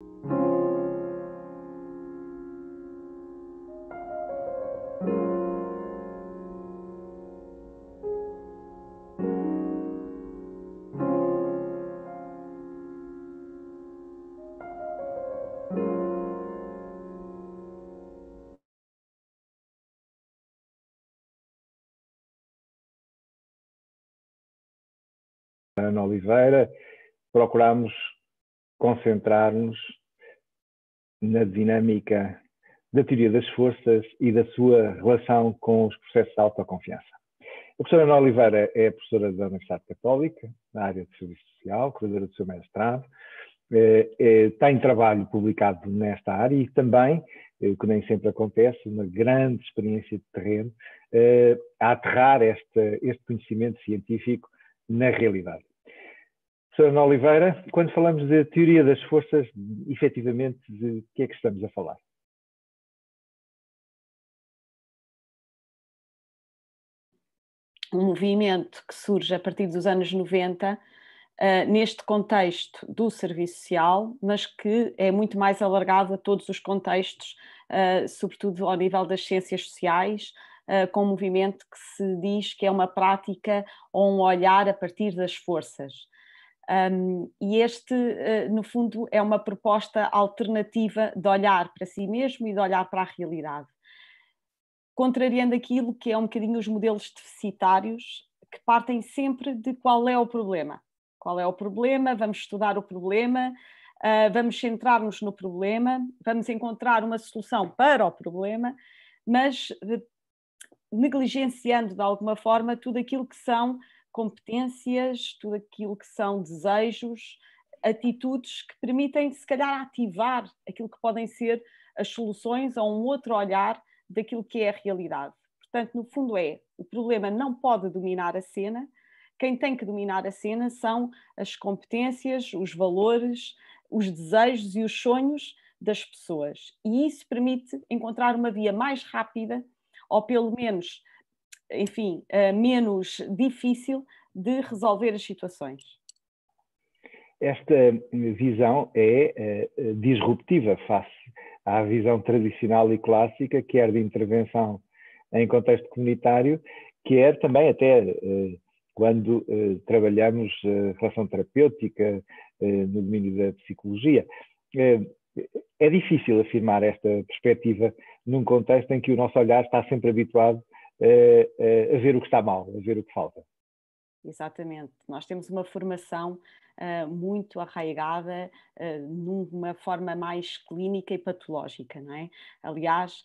Ana Oliveira, procuramos concentrar-nos na dinâmica da teoria das forças e da sua relação com os processos de autoconfiança. A professora Ana Oliveira é professora da Universidade Católica, na área de Serviço Social, curadora do seu mestrado, tem trabalho publicado nesta área e também, o que nem sempre acontece, uma grande experiência de terreno a aterrar este conhecimento científico na realidade. Professora Ana Oliveira, quando falamos de teoria das forças, efetivamente, de que é que estamos a falar? Um movimento que surge a partir dos anos 90, neste contexto do serviço social, mas que é muito mais alargado a todos os contextos, sobretudo ao nível das ciências sociais, com um movimento que se diz que é uma prática ou um olhar a partir das forças. E este, no fundo, é uma proposta alternativa de olhar para si mesmo e de olhar para a realidade, contrariando aquilo que é um bocadinho os modelos deficitários, que partem sempre de qual é o problema. Qual é o problema? Vamos estudar o problema, vamos centrar-nos no problema, vamos encontrar uma solução para o problema, mas negligenciando de alguma forma tudo aquilo que são competências, tudo aquilo que são desejos, atitudes que permitem, se calhar, ativar aquilo que podem ser as soluções ou um outro olhar daquilo que é a realidade. Portanto, no fundo o problema não pode dominar a cena, quem tem que dominar a cena são as competências, os valores, os desejos e os sonhos das pessoas. E isso permite encontrar uma via mais rápida, ou pelo menos, enfim, menos difícil de resolver as situações. Esta visão é disruptiva face à visão tradicional e clássica, quer de intervenção em contexto comunitário, quer também até quando trabalhamos relação terapêutica no domínio da psicologia. É difícil afirmar esta perspectiva num contexto em que o nosso olhar está sempre habituado a ver o que está mal, a ver o que falta. Exatamente. Nós temos uma formação muito arraigada numa forma mais clínica e patológica, não é? Aliás,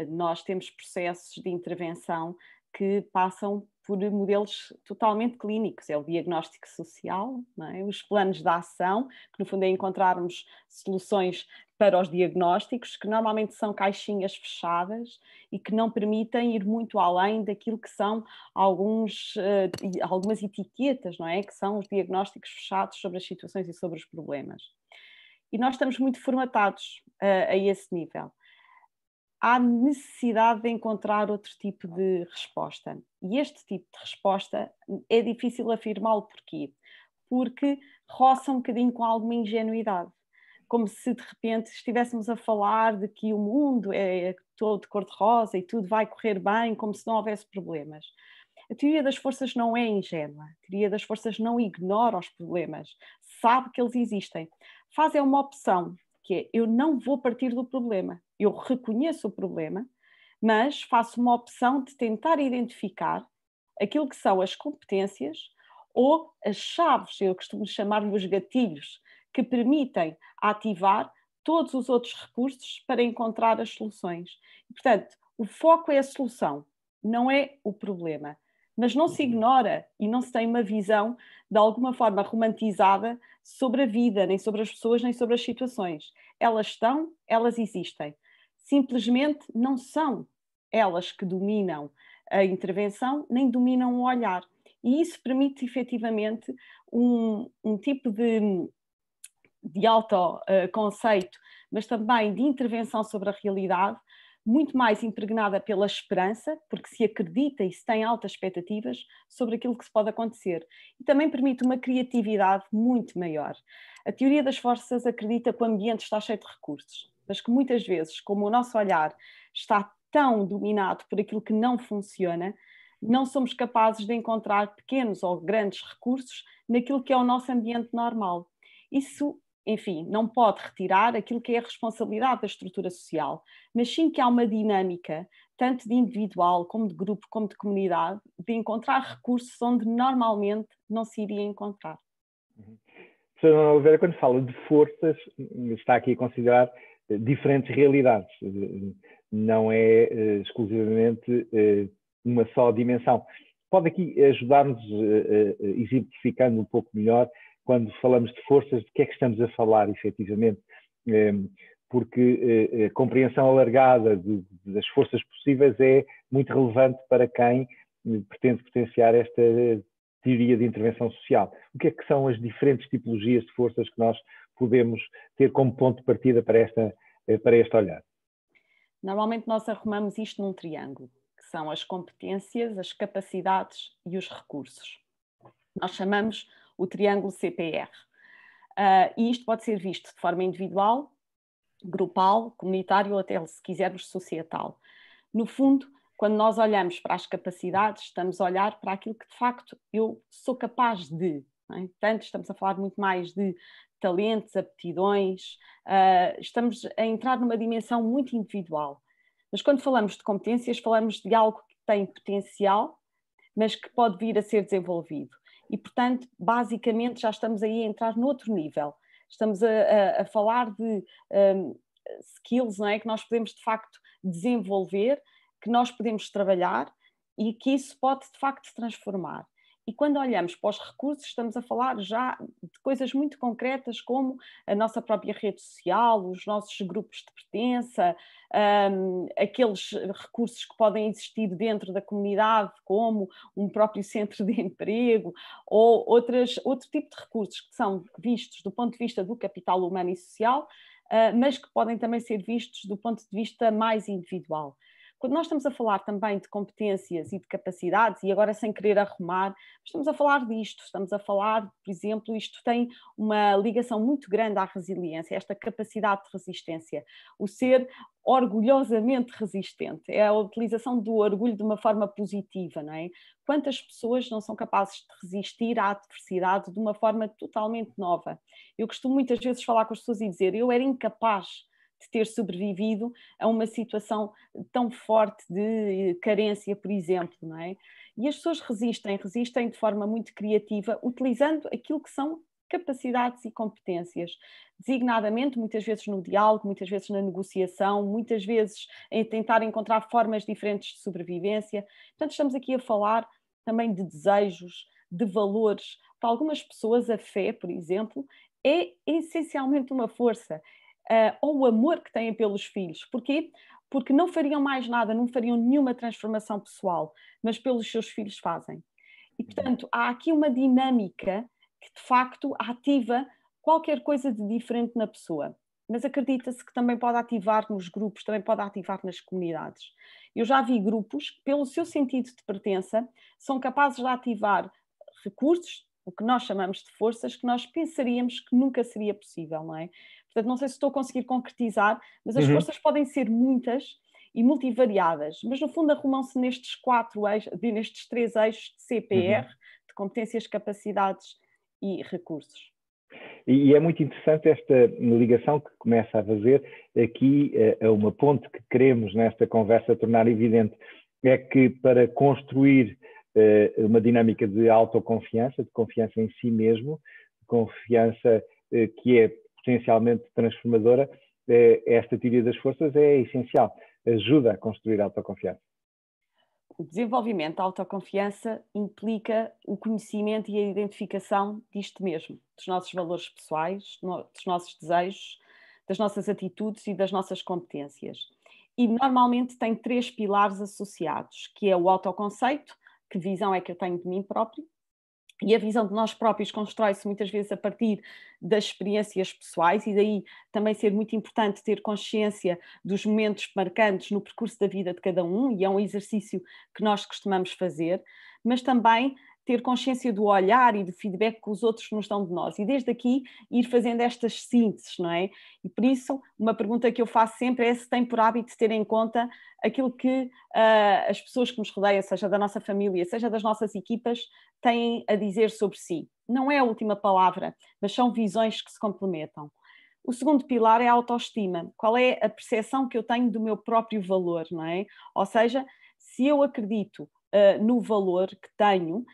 nós temos processos de intervenção que passam por modelos totalmente clínicos. É o diagnóstico social, não é? Os planos de ação, que no fundo é encontrarmos soluções para os diagnósticos, que normalmente são caixinhas fechadas e que não permitem ir muito além daquilo que são algumas etiquetas, não é? Que são os diagnósticos fechados sobre as situações e sobre os problemas. E nós estamos muito formatados a esse nível. Há necessidade de encontrar outro tipo de resposta. E este tipo de resposta é difícil afirmá-lo. Porquê? Porque roça um bocadinho com alguma ingenuidade. Como se de repente estivéssemos a falar de que o mundo é todo cor-de-rosa e tudo vai correr bem, como se não houvesse problemas. A teoria das forças não é ingênua. A teoria das forças não ignora os problemas. Sabe que eles existem. Faz uma opção, que é: eu não vou partir do problema. Eu reconheço o problema, mas faço uma opção de tentar identificar aquilo que são as competências ou as chaves, eu costumo chamar-lhe os gatilhos, que permitem ativar todos os outros recursos para encontrar as soluções. E, portanto, o foco é a solução, não é o problema. Mas não se ignora e não se tem uma visão de alguma forma romantizada sobre a vida, nem sobre as pessoas, nem sobre as situações. Elas estão, elas existem. Simplesmente não são elas que dominam a intervenção, nem dominam o olhar. E isso permite efetivamente um tipo de autoconceito, mas também de intervenção sobre a realidade, muito mais impregnada pela esperança, porque se acredita e se tem altas expectativas sobre aquilo que se pode acontecer. E também permite uma criatividade muito maior. A teoria das forças acredita que o ambiente está cheio de recursos, mas que muitas vezes, como o nosso olhar está tão dominado por aquilo que não funciona, não somos capazes de encontrar pequenos ou grandes recursos naquilo que é o nosso ambiente normal. Isso, enfim, não pode retirar aquilo que é a responsabilidade da estrutura social, mas sim que há uma dinâmica, tanto de individual, como de grupo, como de comunidade, de encontrar recursos onde normalmente não se iria encontrar. Sra. Dona Oliveira, quando fala de forças, está aqui a considerar diferentes realidades. Não é exclusivamente uma só dimensão. Pode aqui ajudar-nos, exemplificando um pouco melhor, quando falamos de forças, de que é que estamos a falar, efetivamente? Porque a compreensão alargada das forças possíveis é muito relevante para quem pretende potenciar esta teoria de intervenção social. O que é que são as diferentes tipologias de forças que nós podemos ter como ponto de partida para este olhar? Normalmente nós arrumamos isto num triângulo, que são as competências, as capacidades e os recursos. Nós chamamos o triângulo CPR. E isto pode ser visto de forma individual, grupal, comunitário ou até, se quisermos, societal. No fundo, quando nós olhamos para as capacidades, estamos a olhar para aquilo que de facto eu sou capaz de. Não é? Portanto, estamos a falar muito mais de talentos, aptidões, estamos a entrar numa dimensão muito individual. Mas quando falamos de competências, falamos de algo que tem potencial, mas que pode vir a ser desenvolvido. E, portanto, basicamente já estamos aí a entrar noutro nível. Estamos a falar de skills, não é? Que nós podemos, de facto, desenvolver, que nós podemos trabalhar e que isso pode, de facto, transformar. E quando olhamos para os recursos, estamos a falar já de coisas muito concretas, como a nossa própria rede social, os nossos grupos de pertença, aqueles recursos que podem existir dentro da comunidade, como um próprio centro de emprego, ou outro tipo de recursos que são vistos do ponto de vista do capital humano e social, mas que podem também ser vistos do ponto de vista mais individual. Quando nós estamos a falar também de competências e de capacidades, e agora sem querer arrumar, estamos a falar disto, estamos a falar, por exemplo, isto tem uma ligação muito grande à resiliência, esta capacidade de resistência, o ser orgulhosamente resistente, é a utilização do orgulho de uma forma positiva, não é? Quantas pessoas não são capazes de resistir à adversidade de uma forma totalmente nova? Eu costumo muitas vezes falar com as pessoas e dizer, eu era incapaz de ter sobrevivido a uma situação tão forte de carência, por exemplo, não é? E as pessoas resistem de forma muito criativa, utilizando aquilo que são capacidades e competências, designadamente, muitas vezes no diálogo, muitas vezes na negociação, muitas vezes em tentar encontrar formas diferentes de sobrevivência. Portanto, estamos aqui a falar também de desejos, de valores. Para algumas pessoas, a fé, por exemplo, é essencialmente uma força. Ou o amor que têm pelos filhos. Porquê? Porque não fariam mais nada, não fariam nenhuma transformação pessoal, mas pelos seus filhos fazem. E, portanto, há aqui uma dinâmica que, de facto, ativa qualquer coisa de diferente na pessoa. Mas acredita-se que também pode ativar nos grupos, também pode ativar nas comunidades. Eu já vi grupos que, pelo seu sentido de pertença, são capazes de ativar recursos, o que nós chamamos de forças, que nós pensaríamos que nunca seria possível, não é? Portanto, não sei se estou a conseguir concretizar, mas as forças podem ser muitas e multivariadas, mas no fundo arrumam-se nestes nestes 3 eixos de CPR, de competências, capacidades e recursos. E é muito interessante esta ligação que começa a fazer aqui, a uma ponte que queremos nesta conversa tornar evidente, é que para construir uma dinâmica de autoconfiança, de confiança em si mesmo, de confiança que é potencialmente transformadora, esta teoria das forças é essencial, ajuda a construir a autoconfiança. O desenvolvimento da autoconfiança implica o conhecimento e a identificação disto mesmo, dos nossos valores pessoais, dos nossos desejos, das nossas atitudes e das nossas competências. E normalmente tem 3 pilares associados, que é o autoconceito, que visão é que eu tenho de mim próprio, E a visão de nós próprios constrói-se muitas vezes a partir das experiências pessoais, e daí também ser muito importante ter consciência dos momentos marcantes no percurso da vida de cada um, e é um exercício que nós costumamos fazer, mas também ter consciência do olhar e do feedback que os outros nos dão de nós, e desde aqui ir fazendo estas sínteses, não é? E por isso, uma pergunta que eu faço sempre é se tem por hábito ter em conta aquilo que as pessoas que nos rodeiam, seja da nossa família, seja das nossas equipas, têm a dizer sobre si. Não é a última palavra, mas são visões que se complementam. O segundo pilar é a autoestima. Qual é a percepção que eu tenho do meu próprio valor, não é? Ou seja, se eu acredito no valor que tenho,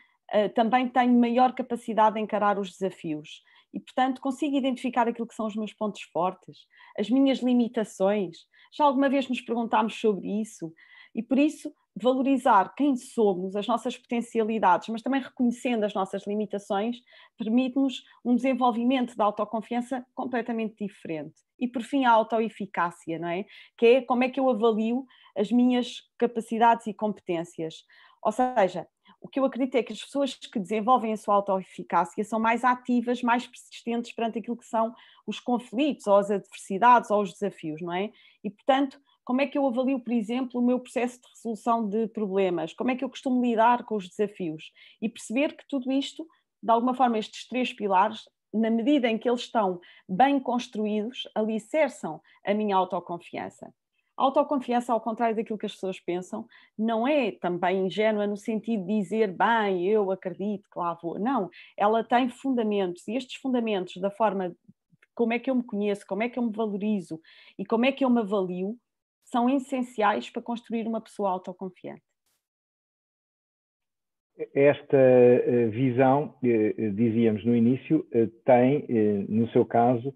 também tenho maior capacidade de encarar os desafios e, portanto, consigo identificar aquilo que são os meus pontos fortes, as minhas limitações. Já alguma vez nos perguntámos sobre isso? E, por isso, valorizar quem somos, as nossas potencialidades, mas também reconhecendo as nossas limitações, permite-nos um desenvolvimento da autoconfiança completamente diferente. E, por fim, a autoeficácia, não é? Que é como é que eu avalio as minhas capacidades e competências. Ou seja, o que eu acredito é que as pessoas que desenvolvem a sua autoeficácia são mais ativas, mais persistentes perante aquilo que são os conflitos, ou as adversidades, ou os desafios, não é? E, portanto, como é que eu avalio, por exemplo, o meu processo de resolução de problemas? Como é que eu costumo lidar com os desafios? E perceber que tudo isto, de alguma forma, estes 3 pilares, na medida em que eles estão bem construídos, alicerçam a minha autoconfiança. A autoconfiança, ao contrário daquilo que as pessoas pensam, não é também ingênua no sentido de dizer, bem, eu acredito que lá vou. Não, ela tem fundamentos, e estes fundamentos da forma de como é que eu me conheço, como é que eu me valorizo e como é que eu me avalio, são essenciais para construir uma pessoa autoconfiante. Esta visão, dizíamos no início, tem, no seu caso,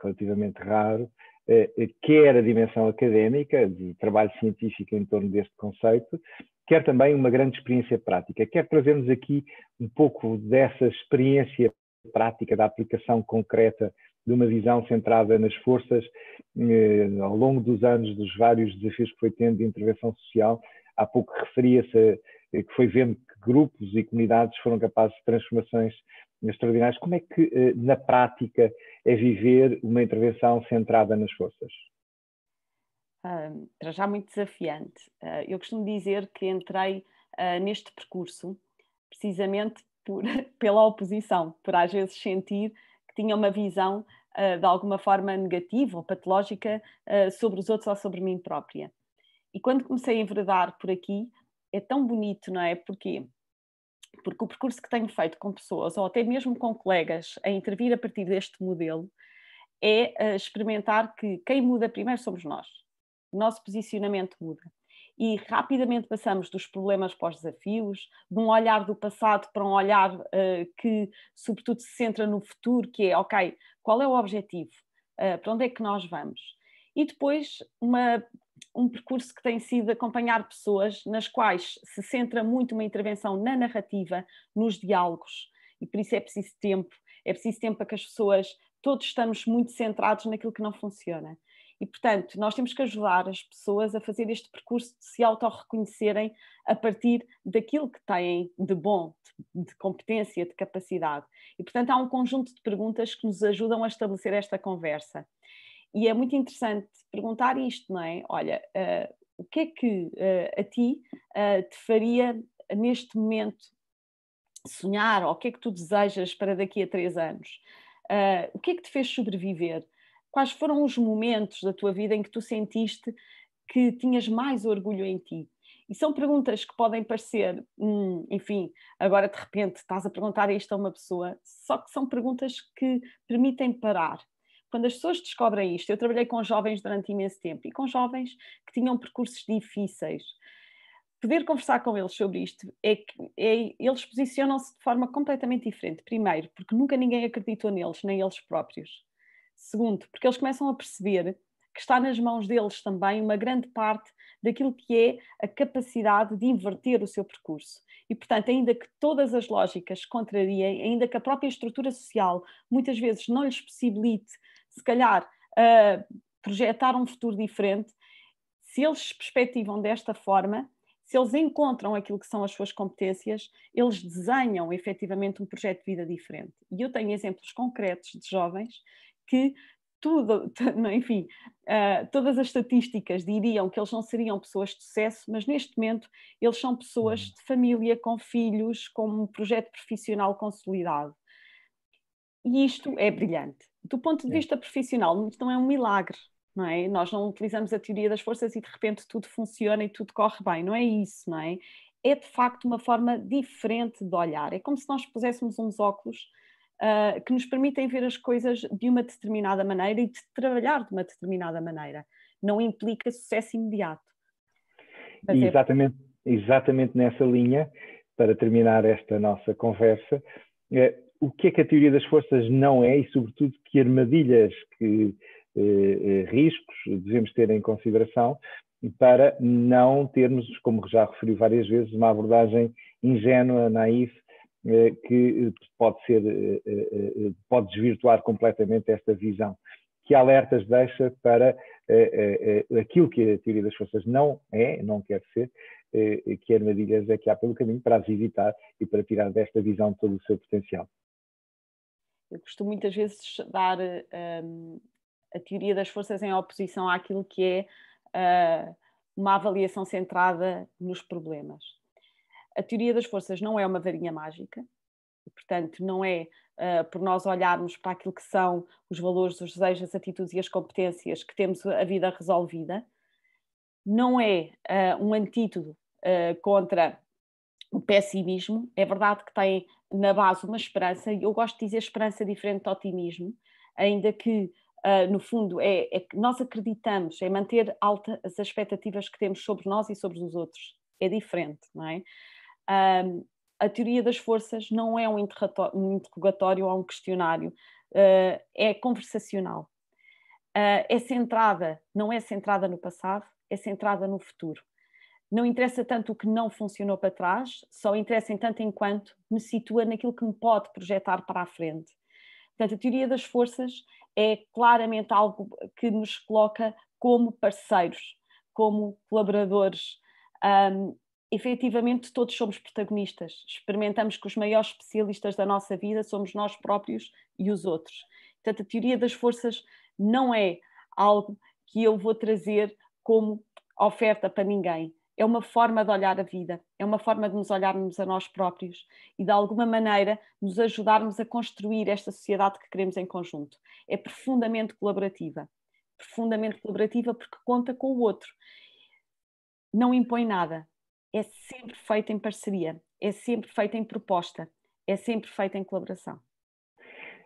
relativamente raro, quer a dimensão académica, de trabalho científico em torno deste conceito, quer também uma grande experiência prática. Quer trazermos aqui um pouco dessa experiência prática, da aplicação concreta de uma visão centrada nas forças, ao longo dos anos, dos vários desafios que foi tendo de intervenção social. Há pouco referia-se que foi vendo que grupos e comunidades foram capazes de transformações extraordinárias. Como é que, na prática, é viver uma intervenção centrada nas forças? Para já muito desafiante. Eu costumo dizer que entrei neste percurso precisamente pela oposição, por às vezes sentir que tinha uma visão de alguma forma negativa ou patológica sobre os outros ou sobre mim própria. E quando comecei a enveredar por aqui, é tão bonito, não é? Porquê? Porque o percurso que tenho feito com pessoas, ou até mesmo com colegas, a intervir a partir deste modelo, é experimentar que quem muda primeiro somos nós. O nosso posicionamento muda. E rapidamente passamos dos problemas para os desafios, de um olhar do passado para um olhar que, sobretudo, se centra no futuro, que é, ok, qual é o objetivo? Para onde é que nós vamos? E depois um percurso que tem sido acompanhar pessoas nas quais se centra muito uma intervenção na narrativa, nos diálogos, e por isso é preciso tempo para que as pessoas, todos estamos muito centrados naquilo que não funciona. E, portanto, nós temos que ajudar as pessoas a fazer este percurso de se autorreconhecerem a partir daquilo que têm de bom, de competência, de capacidade. E, portanto, há um conjunto de perguntas que nos ajudam a estabelecer esta conversa. E é muito interessante perguntar isto, não é? Olha, o que é que a ti te faria neste momento sonhar, ou o que é que tu desejas para daqui a 3 anos? O que é que te fez sobreviver? Quais foram os momentos da tua vida em que tu sentiste que tinhas mais orgulho em ti? E são perguntas que podem parecer, enfim, agora de repente estás a perguntar isto a uma pessoa, só que são perguntas que permitem parar. Quando as pessoas descobrem isto, eu trabalhei com jovens durante imenso tempo e com jovens que tinham percursos difíceis. Poder conversar com eles sobre isto eles posicionam-se de forma completamente diferente. Primeiro, porque nunca ninguém acreditou neles, nem eles próprios. Segundo, porque eles começam a perceber que está nas mãos deles também uma grande parte daquilo que é a capacidade de inverter o seu percurso. E, portanto, ainda que todas as lógicas contrariem, ainda que a própria estrutura social muitas vezes não lhes possibilite, se calhar, projetar um futuro diferente, se eles se perspectivam desta forma, se eles encontram aquilo que são as suas competências, eles desenham efetivamente um projeto de vida diferente. E eu tenho exemplos concretos de jovens que tudo, enfim, todas as estatísticas diriam que eles não seriam pessoas de sucesso, mas neste momento eles são pessoas de família, com filhos, com um projeto profissional consolidado. E isto é brilhante. Do ponto de vista profissional, isto não é um milagre, não é? Nós não utilizamos a teoria das forças e de repente tudo funciona e tudo corre bem, não é isso, não é? É de facto uma forma diferente de olhar. É como se nós puséssemos uns óculos que nos permitem ver as coisas de uma determinada maneira e de trabalhar de uma determinada maneira. Não implica sucesso imediato. E exatamente nessa linha, para terminar esta nossa conversa, o que é que a teoria das forças não é e, sobretudo, que armadilhas, que riscos devemos ter em consideração para não termos, como já referi várias vezes, uma abordagem ingênua, naif, que pode desvirtuar completamente esta visão. Que alertas deixa para aquilo que a teoria das forças não é, não quer ser, que armadilhas é que há pelo caminho para as evitar e para tirar desta visão todo o seu potencial? Eu costumo muitas vezes dar a teoria das forças em oposição àquilo que é uma avaliação centrada nos problemas. A teoria das forças não é uma varinha mágica, e, portanto, não é por nós olharmos para aquilo que são os valores, os desejos, as atitudes e as competências que temos a vida resolvida. Não é um antídoto contra o pessimismo. É verdade que tem na base uma esperança, e eu gosto de dizer esperança diferente de otimismo, ainda que no fundo é que nós acreditamos, é manter altas as expectativas que temos sobre nós e sobre os outros. É diferente, não é? A teoria das forças não é um interrogatório ou um questionário, é conversacional. É centrada, não é centrada no passado, é centrada no futuro. Não interessa tanto o que não funcionou para trás, só interessa em tanto enquanto me situa naquilo que me pode projetar para a frente. Portanto, a teoria das forças é claramente algo que nos coloca como parceiros, como colaboradores. Efetivamente, todos somos protagonistas. Experimentamos que os maiores especialistas da nossa vida somos nós próprios e os outros. Portanto, a teoria das forças não é algo que eu vou trazer como oferta para ninguém. É uma forma de olhar a vida, é uma forma de nos olharmos a nós próprios e, de alguma maneira, nos ajudarmos a construir esta sociedade que queremos em conjunto. É profundamente colaborativa porque conta com o outro. Não impõe nada, é sempre feita em parceria, é sempre feita em proposta, é sempre feita em colaboração.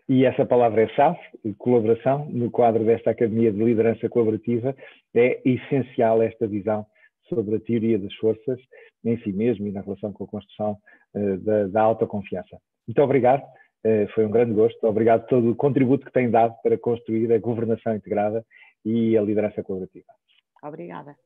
E essa palavra é chave, colaboração, no quadro desta Academia de Liderança Colaborativa, é essencial esta visão sobre a teoria das forças em si mesmo e na relação com a construção da autoconfiança. Muito obrigado, foi um grande gosto. Obrigado por todo o contributo que tem dado para construir a governação integrada e a liderança colaborativa. Obrigada.